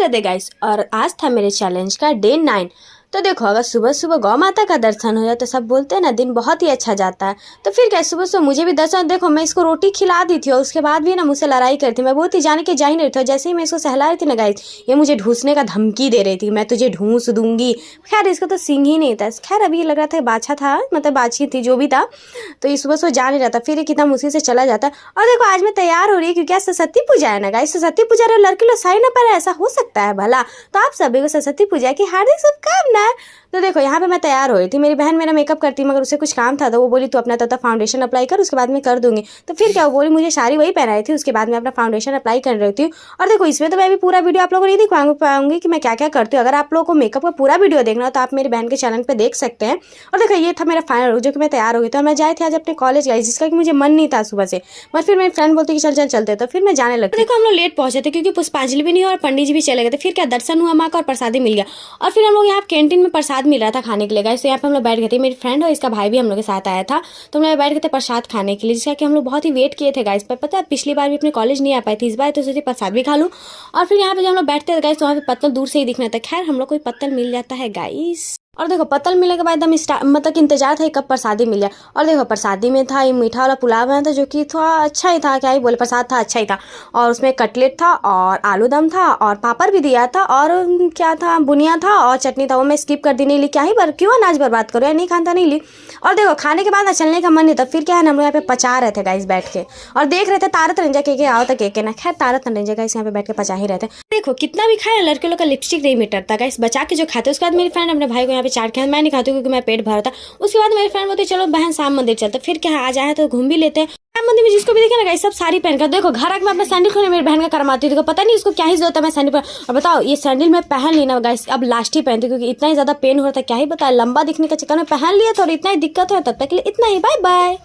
Radhe guys. और आज था मेरे चैलेंज का डे 9। तो देखो, अगर सुबह सुबह गौ माता का दर्शन हो जाए तो सब बोलते हैं ना, दिन बहुत ही अच्छा जाता है। तो फिर क्या, सुबह सुबह मुझे भी दर्शन। देखो, मैं इसको रोटी खिला दी थी और उसके बाद भी ना मुझसे लड़ाई करती। मैं बहुत ही जाने के जा ही नहीं रही थी। जैसे ही मैं इसको सहला रही थी ना गाइस, ये मुझे ढूंसने का धमकी दे रही थी, मैं तुझे ढूंस दूंगी। खैर, इसको तो सिंग ही नहीं था। खैर, अभी ये लग रहा था बाछा था, मतलब बाछी थी, जो भी था। तो ये सुबह सुबह जा नहीं रहा था, फिर ये कितना मुश्किल से चला जाता है। और देखो, आज मैं तैयार हो रही है क्योंकि आज सरस्वती पूजा है ना गाइस। सरस्वती पूजा रहे लड़के लोग साड़ी ना पहने, ऐसा हो सकता है भला? तो आप सभी को सरस्वती पूजा की हार्दिक शुभकामनाएं। तो देखो, यहाँ पे मैं तैयार हो रही थी। मेरी बहन मेरा मेकअप करती, मगर उसे कुछ काम था तो वो बोली तू अपना तब तक फाउंडेशन अप्लाई कर, उसके बाद मैं कर दूंगी। तो फिर क्या, वो बोली मुझे साड़ी वही पहनाई थी, उसके बाद मैं अपना फाउंडेशन अप्लाई कर रही थी। और देखो, इसमें तो मैं भी पूरा वीडियो आप लोगों को नहीं दिखा पाऊंगी कि मैं क्या क्या करती हूँ। अगर आप लोगों को मेकअप का पूरा वीडियो देखना हो तो आप मेरी बहन के चैनल पर देख सकते हैं। और देखो, ये था मेरा फाइनल, जो कि मैं तैयार हो गई। तो मैं जाए थे आज अपने कॉलेज गई, जिसका कि मुझे मन नहीं था सुबह से। मगर फिर मेरी फ्रेंड बोलती कि चल चल चलते, तो फिर मैं जाने लगी। देखो, हम लोग लेट पहुंचे थे क्योंकि पुष्पांजलि भी नहीं हुआ और पंडित जी भी चले गए थे। फिर क्या, दर्शन हुआ माँ का और प्रसादी मिल गया। और फिर हम लोग यहाँ कैंटीन में प्रसाद मिल रहा था खाने के लिए गाइस। तो यहाँ पे हम लोग बैठ गए थे, मेरी फ्रेंड और इसका भाई भी हम लोग के साथ आया था। तो हम लोग बैठ गए थे प्रसाद खाने के लिए, जिसका कि हम लोग बहुत ही वेट किए थे गाइस। पर पता है, पिछली बार भी अपने कॉलेज नहीं आ पाई थी, इस बार तो सोची प्रसाद भी खा लूँ। और फिर यहाँ पे जब हम लोग बैठते थे गाइस, तो वहाँ पे पत्तल दूर से ही दिखना था। खैर, हम लोग को पत्तल मिल जाता है गाइस। और देखो, पत्तल मिलने के बाद एकदम मतलब इंतजार था कब प्रसादी मिल जाए। और देखो, प्रसादी में था ये मीठा वाला पुलाव बना था, जो कि थोड़ा अच्छा ही था। क्या ही बोले, प्रसाद था, अच्छा ही था। और उसमें कटलेट था और आलू दम था और पापड़ भी दिया था और क्या था, बुनिया था और चटनी था। वो मैं स्किप कर दी, नहीं ली। क्या ही क्यों अनाज बर्बाद करो यार, नहीं खाता नहीं ली। और देखो, खाने के बाद चलने का मन नहीं था। फिर क्या है ना, हम लोग यहाँ पे पचा रहे थे गाइस बैठ के, और देख रहे थे तारक रंजा के आओ तक के ना। खैर, तारक रंजा गाइस यहाँ पे बैठ के पचा ही रहे थे। देखो, कितना भी खाए लड़के लोग का लिपस्टिक नहीं मिटता गाइस, बचा के जो खाते। उसके बाद मेरी फ्रेंड अपने भाई को यहाँ पे चाट के, मैं नहीं खाती क्योंकि मैं पेट भरा था। उसके बाद मेरी फ्रेंड बोलती चलो बहन शाम मंदिर चलते। फिर क्या, आ जाए तो घूम भी लेते हैं। शाम मंदिर में जिसको भी देखे ना गाइस, सब साड़ी पहनकर। देखो, घर आके मैं अपना सैंडल खोने मेरी बहन का करमाती थी, पता नहीं इसको क्या ही जरूरत है मैं सैंडल पर। और बताओ, ये सैंडल मैं पहन ली ना गाइस, अब लास्ट ही पहनती क्योंकि इतना ही ज्यादा पेन हो रहा था। क्या ही बताया, लंबा दिखने के चक्कर में पहन लिया था और इतना ही दिक्कत हो, तब तक के लिए इतना ही। Bye bye.